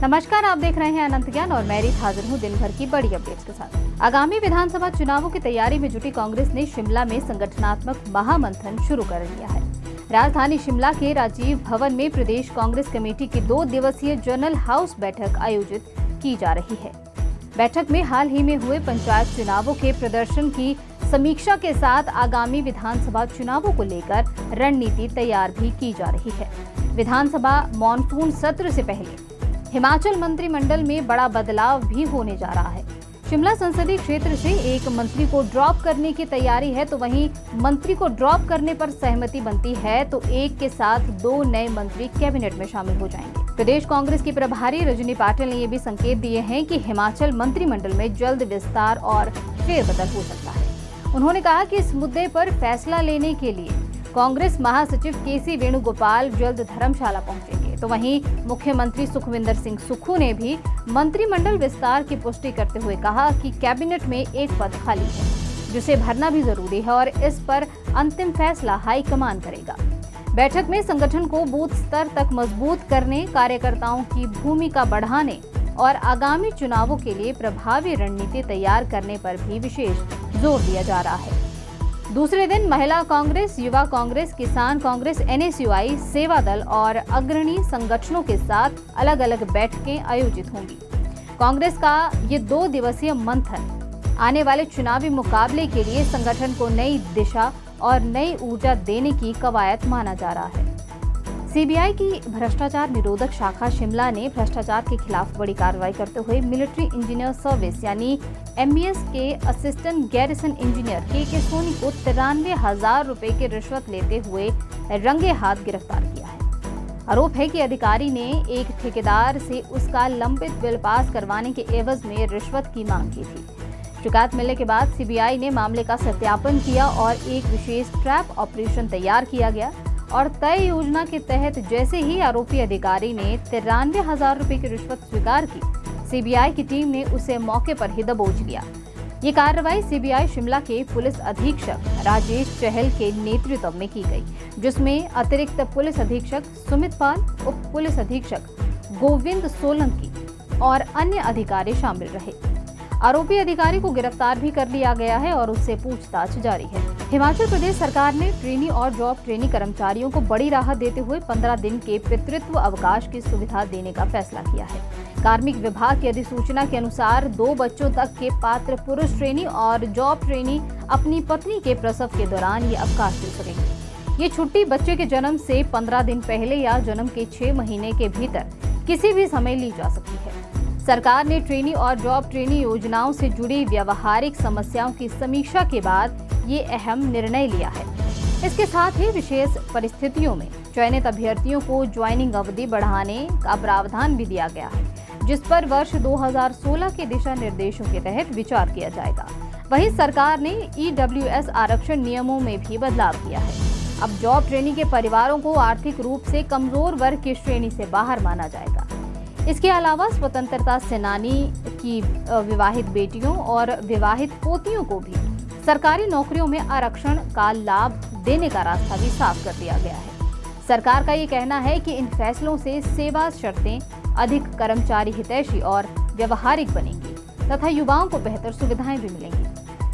नमस्कार, आप देख रहे हैं अनंत ज्ञान और मैं रीत हाजिर हूं दिन भर की बड़ी अपडेट्स के साथ। आगामी विधानसभा चुनावों की तैयारी में जुटी कांग्रेस ने शिमला में संगठनात्मक महामंथन शुरू कर दिया है। राजधानी शिमला के राजीव भवन में प्रदेश कांग्रेस कमेटी की 2 दिवसीय जनरल हाउस बैठक आयोजित की जा रही है। बैठक में हाल ही में हुए पंचायत चुनावों के प्रदर्शन की समीक्षा के साथ आगामी विधानसभा चुनावों को लेकर रणनीति तैयार भी की जा रही है। विधानसभा मॉनसून सत्र से पहले हिमाचल मंत्रिमंडल में बड़ा बदलाव भी होने जा रहा है। शिमला संसदीय क्षेत्र से एक मंत्री को ड्रॉप करने की तैयारी है, तो वहीं मंत्री को ड्रॉप करने पर सहमति बनती है तो एक के साथ 2 नए मंत्री कैबिनेट में शामिल हो जाएंगे। प्रदेश कांग्रेस की प्रभारी रजनी पाटिल ने ये भी संकेत दिए हैं कि हिमाचल मंत्रिमंडल में जल्द विस्तार और फेरबदल हो सकता है। उन्होंने कहा कि इस मुद्दे पर फैसला लेने के लिए कांग्रेस महासचिव केसी वेणुगोपाल जल्द धर्मशाला पहुंचेंगे, तो वहीं मुख्यमंत्री सुखविंदर सिंह सुक्खू ने भी मंत्रिमंडल विस्तार की पुष्टि करते हुए कहा कि कैबिनेट में एक पद खाली है जिसे भरना भी जरूरी है और इस पर अंतिम फैसला हाईकमान करेगा। बैठक में संगठन को बूथ स्तर तक मजबूत करने, कार्यकर्ताओं की भूमिका बढ़ाने और आगामी चुनावों के लिए प्रभावी रणनीति तैयार करने पर भी विशेष जोर दिया जा रहा है। दूसरे दिन महिला कांग्रेस, युवा कांग्रेस, किसान कांग्रेस, NSUI, सेवा दल और अग्रणी संगठनों के साथ अलग अलग बैठकें आयोजित होंगी। कांग्रेस का ये 2 दिवसीय मंथन आने वाले चुनावी मुकाबले के लिए संगठन को नई दिशा और नई ऊर्जा देने की कवायद माना जा रहा है। CBI की भ्रष्टाचार निरोधक शाखा शिमला ने भ्रष्टाचार के खिलाफ बड़ी कार्रवाई करते हुए मिलिट्री इंजीनियर सर्विस यानी MBS के assistant garrison engineer KK Soni को 93,000 रुपए की रिश्वत लेते हुए रंगे हाथ गिरफ्तार किया है। आरोप है कि अधिकारी ने एक ठेकेदार से उसका लंबित बिल पास करवाने के एवज में रिश्वत की मांग की थी। शिकायत मिलने के बाद CBI ने मामले का सत्यापन किया और एक विशेष ट्रैप ऑपरेशन तैयार किया गया और तय योजना के तहत जैसे ही आरोपी अधिकारी ने 93,000 रुपए की रिश्वत स्वीकार की, CBI की टीम ने उसे मौके पर ही दबोच लिया। ये कार्रवाई CBI शिमला के पुलिस अधीक्षक राजेश चहल के नेतृत्व में की गई, जिसमें अतिरिक्त पुलिस अधीक्षक सुमित पाल, उप पुलिस अधीक्षक गोविंद सोलंकी और अन्य अधिकारी शामिल रहे। आरोपी अधिकारी को गिरफ्तार भी कर लिया गया है और उससे पूछताछ जारी है। हिमाचल प्रदेश सरकार ने ट्रेनी और जॉब ट्रेनी कर्मचारियों को बड़ी राहत देते हुए 15 दिन के पितृत्व अवकाश की सुविधा देने का फैसला किया है। कार्मिक विभाग की अधिसूचना के अनुसार 2 बच्चों तक के पात्र पुरुष ट्रेनी और जॉब ट्रेनी अपनी पत्नी के प्रसव के दौरान ये अवकाश ले सकेंगे। ये छुट्टी बच्चे के जन्म से 15 दिन पहले या जन्म के 6 महीने के भीतर किसी भी समय ली जा सकती है। सरकार ने ट्रेनी और जॉब ट्रेनी योजनाओं से जुड़ी व्यावहारिक समस्याओं की समीक्षा के बाद ये अहम निर्णय लिया है। इसके साथ ही विशेष परिस्थितियों में चयनित अभ्यर्थियों को ज्वाइनिंग अवधि बढ़ाने का प्रावधान भी दिया गया है, जिस पर वर्ष 2016 के दिशा निर्देशों के तहत विचार किया जाएगा। वहीं सरकार ने EWS आरक्षण नियमों में भी बदलाव किया है। अब जॉब ट्रेनी के परिवारों को आर्थिक रूप से कमजोर वर्ग की श्रेणी से बाहर माना जाएगा। इसके अलावा स्वतंत्रता सेनानी की विवाहित बेटियों और विवाहित पोतियों को भी सरकारी नौकरियों में आरक्षण का लाभ देने का रास्ता भी साफ कर दिया गया है। सरकार का ये कहना है कि इन फैसलों से सेवा शर्तें अधिक कर्मचारी हितैषी और व्यवहारिक बनेंगी तथा युवाओं को बेहतर सुविधाएं भी मिलेंगी।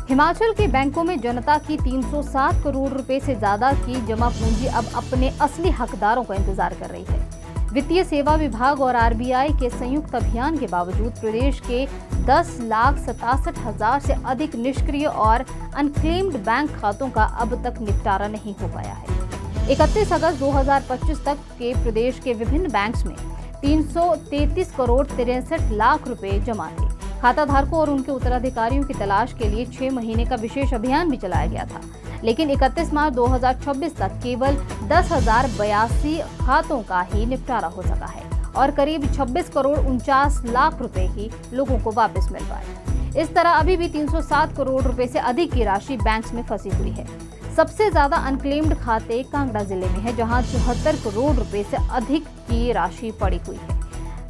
हिमाचल के बैंकों में जनता की 307 करोड़ रुपए से ज्यादा की जमा पूंजी अब अपने असली हकदारों का इंतजार कर रही है। वित्तीय सेवा विभाग और RBI के संयुक्त अभियान के बावजूद प्रदेश के 10,67,000 से अधिक निष्क्रिय और अनक्लेम्ड बैंक खातों का अब तक निपटारा नहीं हो पाया है। 31 अगस्त 2025 तक के प्रदेश के विभिन्न बैंक्स में 333 करोड़ 63 लाख रुपए जमा थे। खाता धारकों और उनके उत्तराधिकारियों की तलाश के लिए 6 महीने का विशेष अभियान भी चलाया गया था, लेकिन 31 मार्च 2026 तक केवल 10,082 खातों का ही निपटारा हो सका है और करीब 26 करोड़ 49 लाख रुपए ही लोगों को वापस मिल पाए। इस तरह अभी भी 307 करोड़ रुपए से अधिक की राशि बैंक्स में फंसी हुई है। सबसे ज्यादा अनक्लेम्ड खाते कांगड़ा जिले में है, जहां 74 करोड़ रुपए से अधिक की राशि पड़ी हुई है।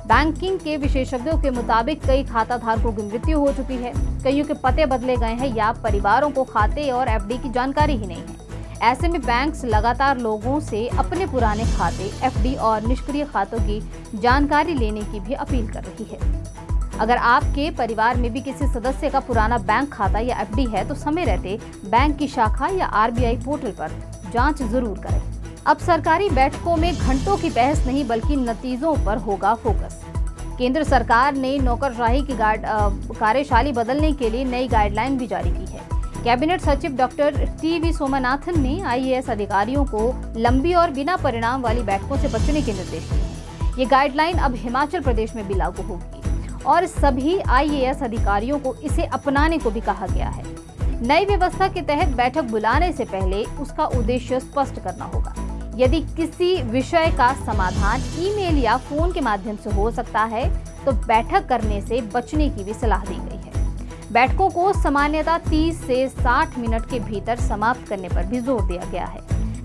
बैंकिंग के विशेषज्ञों के मुताबिक कई खाता धारकों की मृत्यु हो चुकी है, कईयों के पते बदले गए हैं या परिवारों को खाते और FD की जानकारी ही नहीं है। ऐसे में बैंक्स लगातार लोगों से अपने पुराने खाते, एफडी और निष्क्रिय खातों की जानकारी लेने की भी अपील कर रही है। अगर आपके परिवार में भी किसी सदस्य का पुराना बैंक खाता या एफडी है तो समय रहते बैंक की शाखा या आरबीआई पोर्टल पर जांच जरूर करें। अब सरकारी बैठकों में घंटों की बहस नहीं बल्कि नतीजों पर होगा फोकस। केंद्र सरकार ने नौकरशाही की कार्यशैली बदलने के लिए नई गाइडलाइन भी जारी की है। कैबिनेट सचिव डॉक्टर टी.वी. सोमनाथन ने आईएएस अधिकारियों को लंबी और बिना परिणाम वाली बैठकों से बचने के निर्देश दिए हैं। ये गाइडलाइन अब हिमाचल प्रदेश में भी लागू होगी और सभी आईएएस अधिकारियों को इसे अपनाने को भी कहा गया है। नई व्यवस्था के तहत बैठक बुलाने से पहले उसका उद्देश्य स्पष्ट करना होगा। यदि किसी विषय का समाधान ईमेल या फोन के माध्यम से हो सकता है तो बैठक करने से बचने की भी सलाह दी गई है। बैठकों को सामान्यतः 30 से 60 मिनट के भीतर समाप्त करने पर भी जोर दिया गया है।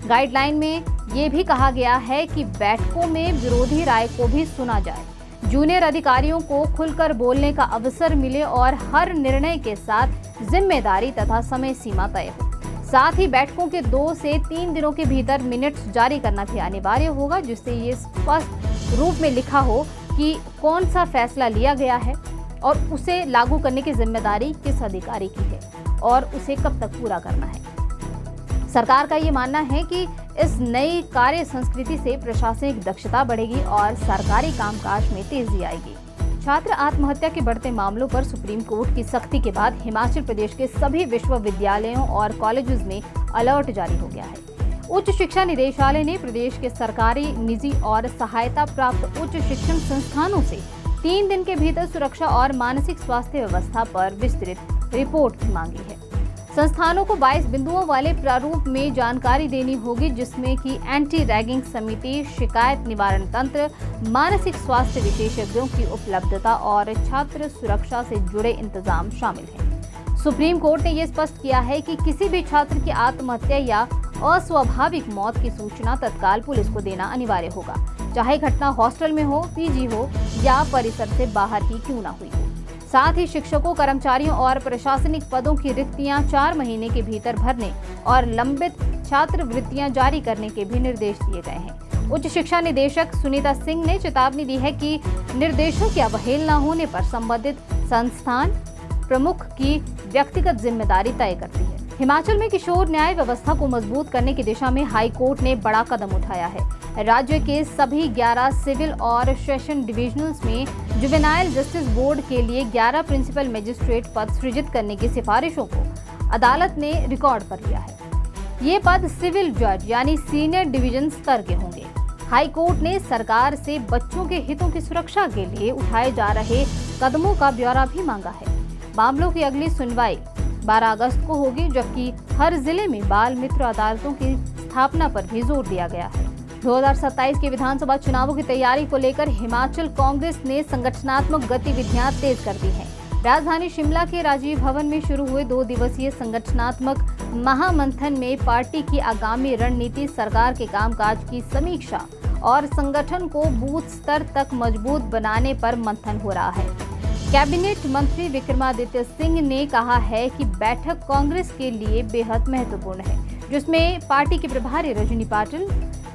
गाइडलाइन में ये भी कहा गया है कि बैठकों में विरोधी राय को भी सुना जाए, जूनियर अधिकारियों को खुलकर बोलने का अवसर मिले और हर निर्णय के साथ जिम्मेदारी तथा समय सीमा तय हो। साथ ही बैठकों के 2 से 3 दिनों के भीतर मिनट्स जारी करना भी अनिवार्य होगा, जिससे ये स्पष्ट रूप में लिखा हो कि कौन सा फैसला लिया गया है और उसे लागू करने की जिम्मेदारी किस अधिकारी की है और उसे कब तक पूरा करना है। सरकार का ये मानना है कि इस नई कार्य संस्कृति से प्रशासनिक दक्षता बढ़ेगी और सरकारी कामकाज में तेजी आएगी। छात्र आत्महत्या के बढ़ते मामलों पर सुप्रीम कोर्ट की सख्ती के बाद हिमाचल प्रदेश के सभी विश्वविद्यालयों और कॉलेजेस में अलर्ट जारी हो गया है। उच्च शिक्षा निदेशालय ने प्रदेश के सरकारी, निजी और सहायता प्राप्त उच्च शिक्षण संस्थानों से 3 दिन के भीतर सुरक्षा और मानसिक स्वास्थ्य व्यवस्था पर विस्तृत रिपोर्ट भी मांगी है। संस्थानों को 22 बिंदुओं वाले प्रारूप में जानकारी देनी होगी, जिसमें कि एंटी रैगिंग समिति, शिकायत निवारण तंत्र, मानसिक स्वास्थ्य विशेषज्ञों की उपलब्धता और छात्र सुरक्षा से जुड़े इंतजाम शामिल हैं। सुप्रीम कोर्ट ने यह स्पष्ट किया है कि किसी भी छात्र की आत्महत्या या अस्वाभाविक मौत की सूचना तत्काल पुलिस को देना अनिवार्य होगा, चाहे घटना हॉस्टल में हो, पीजी हो या परिसर से बाहर ही क्यों न हुई हो। साथ ही शिक्षकों, कर्मचारियों और प्रशासनिक पदों की रिक्तियां 4 महीने के भीतर भरने और लंबित छात्रवृत्तियां जारी करने के भी निर्देश दिए गए हैं। उच्च शिक्षा निदेशक सुनीता सिंह ने चेतावनी दी है कि निर्देशों की अवहेलना होने पर संबंधित संस्थान प्रमुख की व्यक्तिगत जिम्मेदारी तय करती है। हिमाचल में किशोर न्याय व्यवस्था को मजबूत करने की दिशा में हाई कोर्ट ने बड़ा कदम उठाया है। राज्य के सभी 11 सिविल और सेशन डिविजनल्स में जुवेनाइल जस्टिस बोर्ड के लिए 11 प्रिंसिपल मजिस्ट्रेट पद सृजित करने की सिफारिशों को अदालत ने रिकॉर्ड कर लिया है। ये पद सिविल जज यानी सीनियर डिवीजन स्तर के होंगे। हाई कोर्ट ने सरकार से बच्चों के हितों की सुरक्षा के लिए उठाए जा रहे कदमों का ब्यौरा भी मांगा है। मामलों की अगली सुनवाई 12 अगस्त को होगी, जबकि हर जिले में बाल मित्र अदालतों की स्थापना पर भी जोर दिया गया है। 2027 के विधानसभा चुनावों की तैयारी को लेकर हिमाचल कांग्रेस ने संगठनात्मक गतिविधियां तेज कर दी हैं। राजधानी शिमला के राजीव भवन में शुरू हुए 2 दिवसीय संगठनात्मक महामंथन में पार्टी की आगामी रणनीति, सरकार के कामकाज की समीक्षा और संगठन को बूथ स्तर तक मजबूत बनाने पर मंथन हो रहा है। कैबिनेट मंत्री विक्रमादित्य सिंह ने कहा है कि बैठक कांग्रेस के लिए बेहद महत्वपूर्ण है, जिसमें पार्टी के प्रभारी रजनी पाटिल,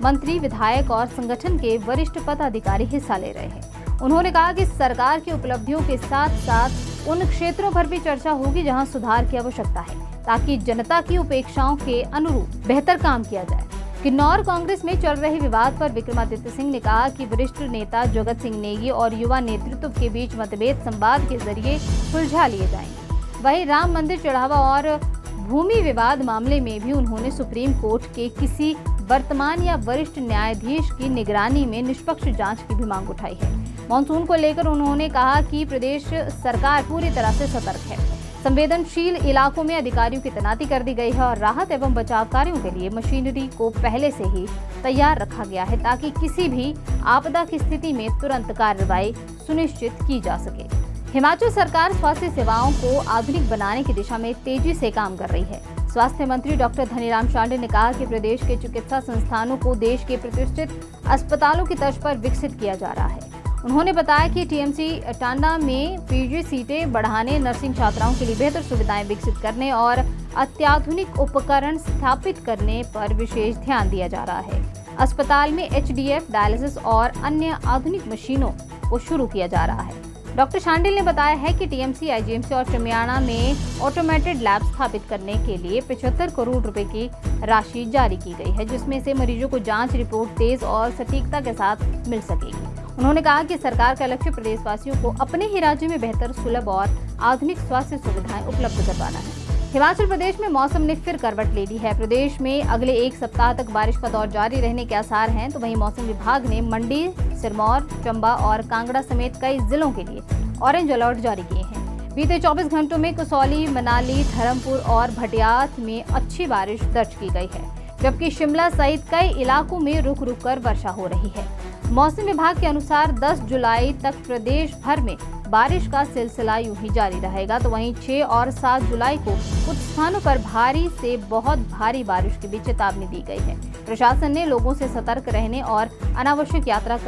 मंत्री, विधायक और संगठन के वरिष्ठ पदाधिकारी हिस्सा ले रहे हैं। उन्होंने कहा कि सरकार की उपलब्धियों के साथ साथ उन क्षेत्रों पर भी चर्चा होगी जहां सुधार की आवश्यकता है, ताकि जनता की अपेक्षाओं के अनुरूप बेहतर काम किया जाए। किन्नौर कांग्रेस में चल रहे विवाद पर विक्रमादित्य सिंह ने कहा कि वरिष्ठ नेता जगत सिंह नेगी और युवा नेतृत्व के बीच मतभेद संवाद के जरिए सुलझा लिए जाएंगे। वहीं राम मंदिर चढ़ावा और भूमि विवाद मामले में भी उन्होंने सुप्रीम कोर्ट के किसी वर्तमान या वरिष्ठ न्यायाधीश की निगरानी में निष्पक्ष जांच की भी मांग उठाई है। मॉनसून को लेकर उन्होंने कहा कि प्रदेश सरकार पूरी तरह से सतर्क है। संवेदनशील इलाकों में अधिकारियों की तैनाती कर दी गई है और राहत एवं बचाव कार्यों के लिए मशीनरी को पहले से ही तैयार रखा गया है, ताकि किसी भी आपदा की स्थिति में तुरंत कार्रवाई सुनिश्चित की जा सके। हिमाचल सरकार स्वास्थ्य सेवाओं को आधुनिक बनाने की दिशा में तेजी से काम कर रही है। स्वास्थ्य मंत्री डॉक्टर धनीराम शांडिल ने कहा कि प्रदेश के चिकित्सा संस्थानों को देश के प्रतिष्ठित अस्पतालों की तर्ज पर विकसित किया जा रहा है। उन्होंने बताया कि टीएमसी टांडा में पीजी सीटें बढ़ाने, नर्सिंग छात्राओं के लिए बेहतर सुविधाएं विकसित करने और अत्याधुनिक उपकरण स्थापित करने पर विशेष ध्यान दिया जा रहा है। अस्पताल में HDF, डायलिसिस और अन्य आधुनिक मशीनों को शुरू किया जा रहा है। डॉक्टर शांडिल ने बताया है कि TMC, IGMC और चमियाना में ऑटोमेटेड लैब स्थापित करने के लिए 75 करोड़ रुपए की राशि जारी की गई है, जिसमें से मरीजों को जांच रिपोर्ट तेज और सटीकता के साथ मिल सकेगी। उन्होंने कहा कि सरकार का लक्ष्य प्रदेशवासियों को अपने ही राज्य में बेहतर, सुलभ और आधुनिक स्वास्थ्य सुविधाएं उपलब्ध करवाना है। हिमाचल प्रदेश में मौसम ने फिर करवट ले ली है। प्रदेश में अगले एक सप्ताह तक बारिश का दौर जारी रहने के आसार हैं। तो वहीं मौसम विभाग ने मंडी, सिरमौर, चंबा और कांगड़ा समेत कई जिलों के लिए ऑरेंज अलर्ट जारी किए हैं। बीते 24 घंटों में कसौली, मनाली, धर्मपुर और भटियात में अच्छी बारिश दर्ज की गई है, जबकि शिमला सहित कई इलाकों में रुक रुक कर वर्षा हो रही है। मौसम विभाग के अनुसार 10 जुलाई तक प्रदेश भर में बारिश का सिलसिला यूं ही जारी रहेगा। तो वहीं 6 और 7 जुलाई को कुछ स्थानों पर भारी से बहुत भारी बारिश की भी चेतावनी दी गई है। प्रशासन ने लोगों से सतर्क रहने और अनावश्यक यात्रा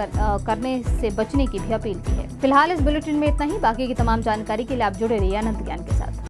करने से बचने की भी अपील की है। फिलहाल इस बुलेटिन में इतना ही। बाकी की तमाम जानकारी के लिए आप जुड़े रहिए अनंत ज्ञान के साथ।